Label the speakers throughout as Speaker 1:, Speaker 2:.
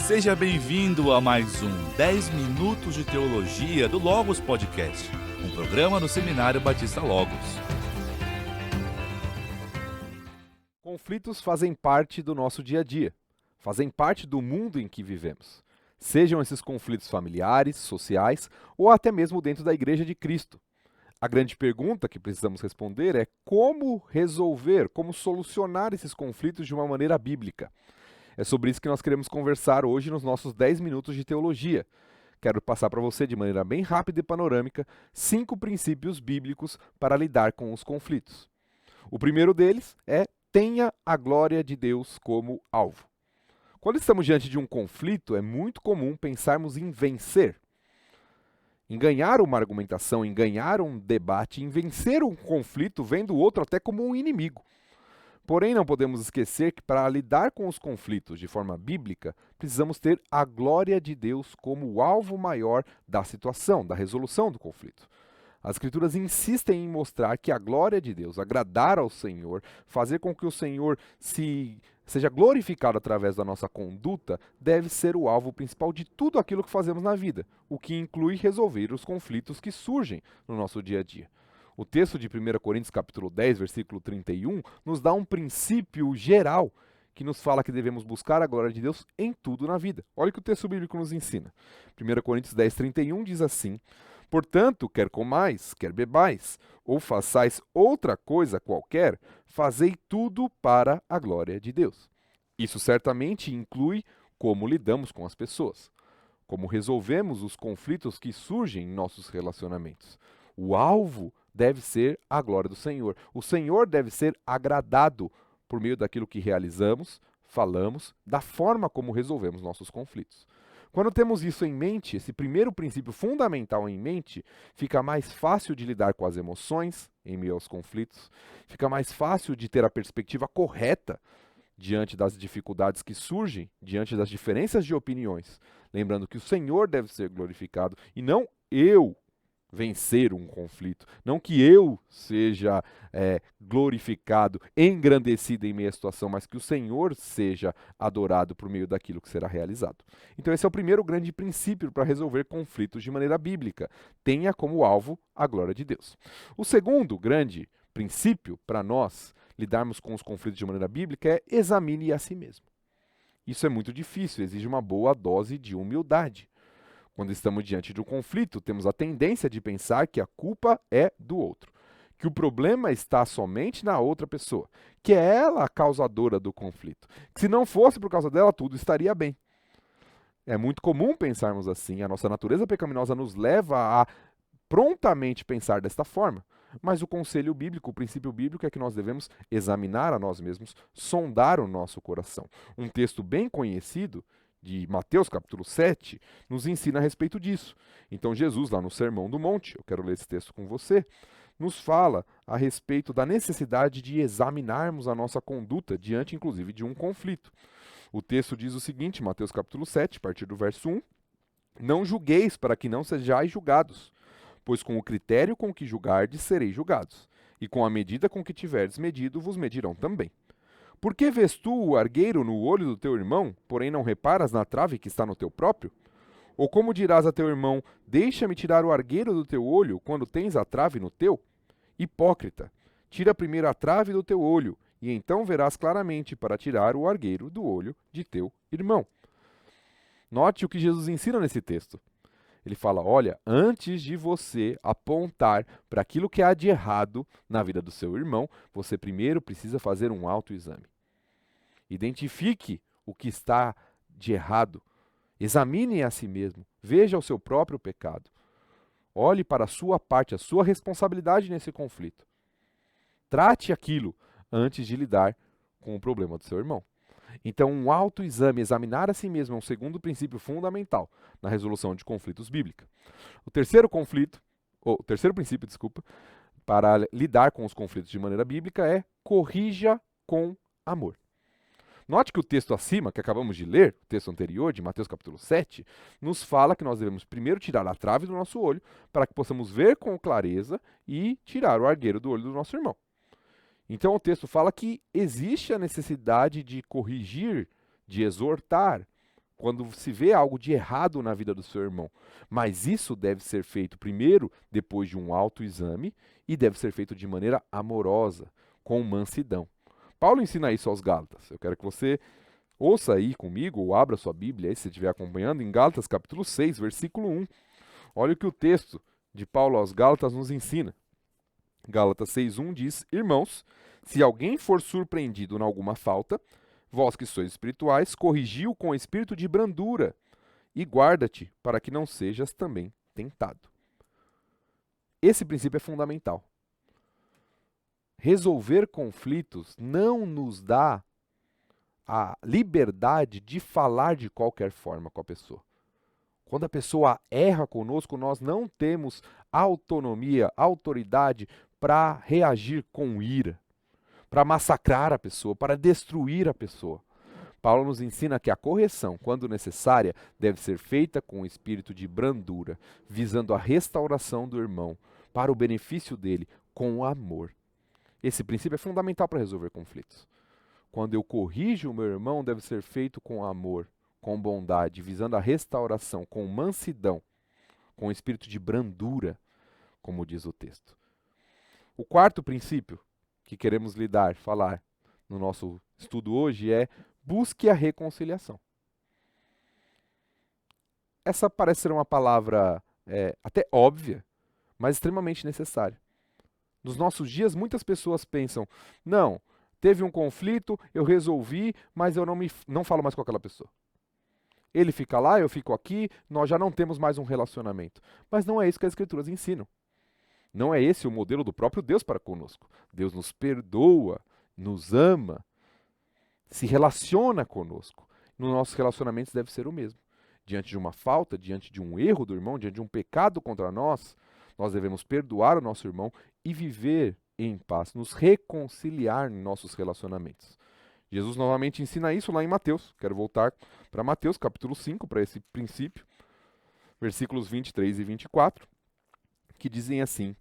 Speaker 1: Seja bem-vindo a mais um 10 Minutos de Teologia do Logos Podcast, um programa do Seminário Batista Logos.
Speaker 2: Conflitos fazem parte do nosso dia a dia, fazem parte do mundo em que vivemos. Sejam esses conflitos familiares, sociais ou até mesmo dentro da Igreja de Cristo. A grande pergunta que precisamos responder é como resolver, como solucionar esses conflitos de uma maneira bíblica. É sobre isso que nós queremos conversar hoje nos nossos 10 minutos de teologia. Quero passar para você, de maneira bem rápida e panorâmica, 5 princípios bíblicos para lidar com os conflitos. O primeiro deles é: tenha a glória de Deus como alvo. Quando estamos diante de um conflito, é muito comum pensarmos em vencer, em ganhar uma argumentação, em ganhar um debate, em vencer um conflito, vendo o outro até como um inimigo. Porém, não podemos esquecer que para lidar com os conflitos de forma bíblica, precisamos ter a glória de Deus como o alvo maior da situação, da resolução do conflito. As Escrituras insistem em mostrar que a glória de Deus, agradar ao Senhor, fazer com que o Senhor seja glorificado através da nossa conduta, deve ser o alvo principal de tudo aquilo que fazemos na vida, o que inclui resolver os conflitos que surgem no nosso dia a dia. O texto de 1 Coríntios capítulo 10, versículo 31, nos dá um princípio geral que nos fala que devemos buscar a glória de Deus em tudo na vida. Olha o que o texto bíblico nos ensina. 1 Coríntios 10, 31 diz assim: portanto, quer comais, quer bebais, ou façais outra coisa qualquer, fazei tudo para a glória de Deus. Isso certamente inclui como lidamos com as pessoas, como resolvemos os conflitos que surgem em nossos relacionamentos. O alvo deve ser a glória do Senhor. O Senhor deve ser agradado por meio daquilo que realizamos, falamos, da forma como resolvemos nossos conflitos. Quando temos isso em mente, esse primeiro princípio fundamental em mente, fica mais fácil de lidar com as emoções em meio aos conflitos, fica mais fácil de ter a perspectiva correta diante das dificuldades que surgem, diante das diferenças de opiniões. Lembrando que o Senhor deve ser glorificado e não eu vencer um conflito, não que eu seja glorificado, engrandecido em meio à situação, mas que o Senhor seja adorado por meio daquilo que será realizado. Então esse é o primeiro grande princípio para resolver conflitos de maneira bíblica. Tenha como alvo a glória de Deus. O segundo grande princípio para nós lidarmos com os conflitos de maneira bíblica é: examine a si mesmo. Isso é muito difícil, exige uma boa dose de humildade. Quando estamos diante de um conflito, temos a tendência de pensar que a culpa é do outro, que o problema está somente na outra pessoa, que é ela a causadora do conflito, que se não fosse por causa dela, tudo estaria bem. É muito comum pensarmos assim, a nossa natureza pecaminosa nos leva a prontamente pensar desta forma, mas o conselho bíblico, o princípio bíblico é que nós devemos examinar a nós mesmos, sondar o nosso coração. Um texto bem conhecido de Mateus capítulo 7, nos ensina a respeito disso. Então Jesus, lá no Sermão do Monte, eu quero ler esse texto com você, nos fala a respeito da necessidade de examinarmos a nossa conduta diante, inclusive, de um conflito. O texto diz o seguinte, Mateus capítulo 7, a partir do verso 1, não julgueis para que não sejais julgados, pois com o critério com que julgardes sereis julgados, e com a medida com que tiverdes medido vos medirão também. Por que vês tu o argueiro no olho do teu irmão, porém não reparas na trave que está no teu próprio? Ou como dirás a teu irmão, deixa-me tirar o argueiro do teu olho, quando tens a trave no teu? Hipócrita, tira primeiro a trave do teu olho, e então verás claramente para tirar o argueiro do olho de teu irmão. Note o que Jesus ensina nesse texto. Ele fala: olha, antes de você apontar para aquilo que há de errado na vida do seu irmão, você primeiro precisa fazer um autoexame. Identifique o que está de errado. Examine a si mesmo. Veja o seu próprio pecado. Olhe para a sua parte, a sua responsabilidade nesse conflito. Trate aquilo antes de lidar com o problema do seu irmão. Então, um autoexame, examinar a si mesmo, é um segundo princípio fundamental na resolução de conflitos bíblicos. O terceiro princípio, para lidar com os conflitos de maneira bíblica é: corrija com amor. Note que o texto acima, que acabamos de ler, o texto anterior, de Mateus capítulo 7, nos fala que nós devemos primeiro tirar a trave do nosso olho, para que possamos ver com clareza e tirar o argueiro do olho do nosso irmão. Então o texto fala que existe a necessidade de corrigir, de exortar quando se vê algo de errado na vida do seu irmão. Mas isso deve ser feito primeiro, depois de um autoexame, e deve ser feito de maneira amorosa, com mansidão. Paulo ensina isso aos Gálatas. Eu quero que você ouça aí comigo, ou abra sua Bíblia aí, se você estiver acompanhando, em Gálatas capítulo 6, versículo 1. Olha o que o texto de Paulo aos Gálatas nos ensina. Gálatas 6:1 diz: Irmãos, se alguém for surpreendido em alguma falta, vós que sois espirituais, corrigi-o com espírito de brandura, e guarda-te para que não sejas também tentado. Esse princípio é fundamental. Resolver conflitos não nos dá a liberdade de falar de qualquer forma com a pessoa. Quando a pessoa erra conosco, nós não temos autonomia, autoridade para reagir com ira, para massacrar a pessoa, para destruir a pessoa. Paulo nos ensina que a correção, quando necessária, deve ser feita com espírito de brandura, visando a restauração do irmão, para o benefício dele, com amor. Esse princípio é fundamental para resolver conflitos. Quando eu corrijo o meu irmão, deve ser feito com amor, com bondade, visando a restauração, com mansidão, com espírito de brandura, como diz o texto. O quarto princípio que queremos falar no nosso estudo hoje é: busque a reconciliação. Essa parece ser uma palavra até óbvia, mas extremamente necessária. Nos nossos dias, muitas pessoas pensam: não, teve um conflito, eu resolvi, mas eu não falo mais com aquela pessoa. Ele fica lá, eu fico aqui, nós já não temos mais um relacionamento. Mas não é isso que as Escrituras ensinam. Não é esse o modelo do próprio Deus para conosco. Deus nos perdoa, nos ama, se relaciona conosco. Nos nossos relacionamentos deve ser o mesmo. Diante de uma falta, diante de um erro do irmão, diante de um pecado contra nós, nós devemos perdoar o nosso irmão e viver em paz, nos reconciliar em nossos relacionamentos. Jesus novamente ensina isso lá em Mateus. Quero voltar para Mateus, capítulo 5, para esse princípio, versículos 23 e 24, que dizem assim: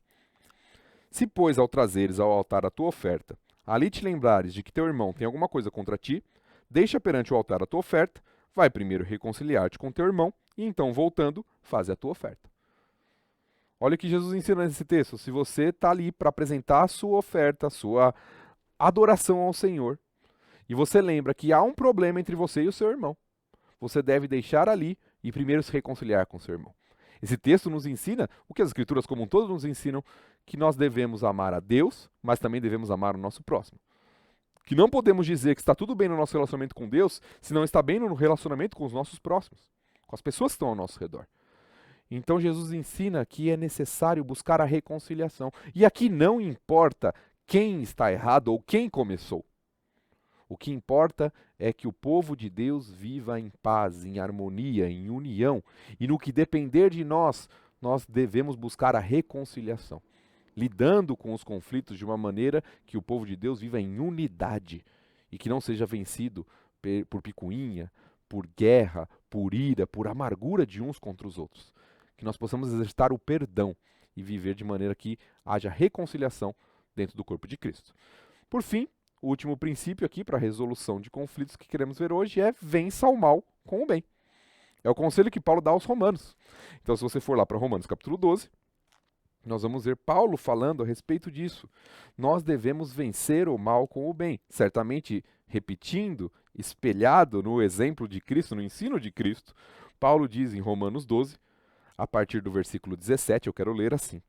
Speaker 2: Se, pois, ao trazeres ao altar a tua oferta, ali te lembrares de que teu irmão tem alguma coisa contra ti, deixa perante o altar a tua oferta, vai primeiro reconciliar-te com teu irmão, e então, voltando, faze a tua oferta. Olha o que Jesus ensina nesse texto. Se você está ali para apresentar a sua oferta, a sua adoração ao Senhor, e você lembra que há um problema entre você e o seu irmão, você deve deixar ali e primeiro se reconciliar com o seu irmão. Esse texto nos ensina o que as Escrituras como um todo nos ensinam, que nós devemos amar a Deus, mas também devemos amar o nosso próximo. Que não podemos dizer que está tudo bem no nosso relacionamento com Deus, se não está bem no relacionamento com os nossos próximos, com as pessoas que estão ao nosso redor. Então Jesus ensina que é necessário buscar a reconciliação. E aqui não importa quem está errado ou quem começou. O que importa é que o povo de Deus viva em paz, em harmonia, em união. E no que depender de nós, nós devemos buscar a reconciliação, lidando com os conflitos de uma maneira que o povo de Deus viva em unidade e que não seja vencido por picuinha, por guerra, por ira, por amargura de uns contra os outros. Que nós possamos exercitar o perdão e viver de maneira que haja reconciliação dentro do corpo de Cristo. Por fim, o último princípio aqui para a resolução de conflitos que queremos ver hoje é: vença o mal com o bem. É o conselho que Paulo dá aos romanos. Então, se você for lá para Romanos capítulo 12, nós vamos ver Paulo falando a respeito disso. Nós devemos vencer o mal com o bem. Certamente, repetindo, espelhado no exemplo de Cristo, no ensino de Cristo, Paulo diz em Romanos 12, a partir do versículo 17, eu quero ler assim: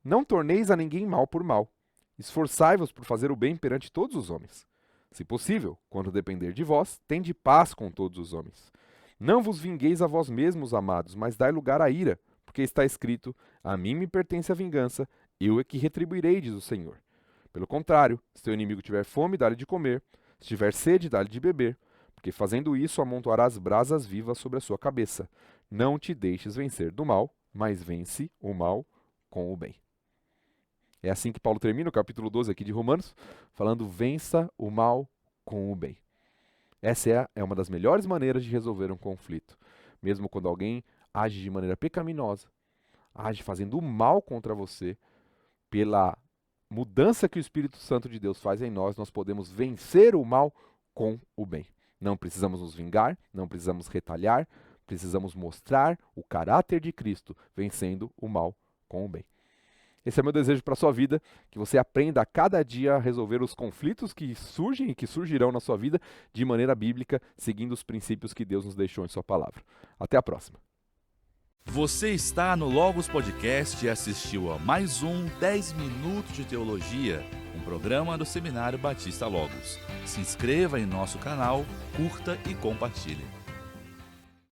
Speaker 2: Não torneis a ninguém mal por mal. Esforçai-vos por fazer o bem perante todos os homens. Se possível, quando depender de vós, tende paz com todos os homens. Não vos vingueis a vós mesmos, amados, mas dai lugar à ira, porque está escrito: a mim me pertence a vingança, eu é que retribuirei, diz o Senhor. Pelo contrário, se teu inimigo tiver fome, dá-lhe de comer, se tiver sede, dá-lhe de beber, porque fazendo isso amontoarás brasas vivas sobre a sua cabeça. Não te deixes vencer do mal, mas vence o mal com o bem. É assim que Paulo termina o capítulo 12 aqui de Romanos, falando: vença o mal com o bem. Essa é uma das melhores maneiras de resolver um conflito. Mesmo quando alguém age de maneira pecaminosa, age fazendo o mal contra você, pela mudança que o Espírito Santo de Deus faz em nós, nós podemos vencer o mal com o bem. Não precisamos nos vingar, não precisamos retalhar, precisamos mostrar o caráter de Cristo, vencendo o mal com o bem. Esse é meu desejo para a sua vida, que você aprenda a cada dia a resolver os conflitos que surgem e que surgirão na sua vida de maneira bíblica, seguindo os princípios que Deus nos deixou em sua palavra. Até a próxima.
Speaker 1: Você está no Logos Podcast e assistiu a mais um 10 Minutos de Teologia, um programa do Seminário Batista Logos. Se inscreva em nosso canal, curta e compartilhe.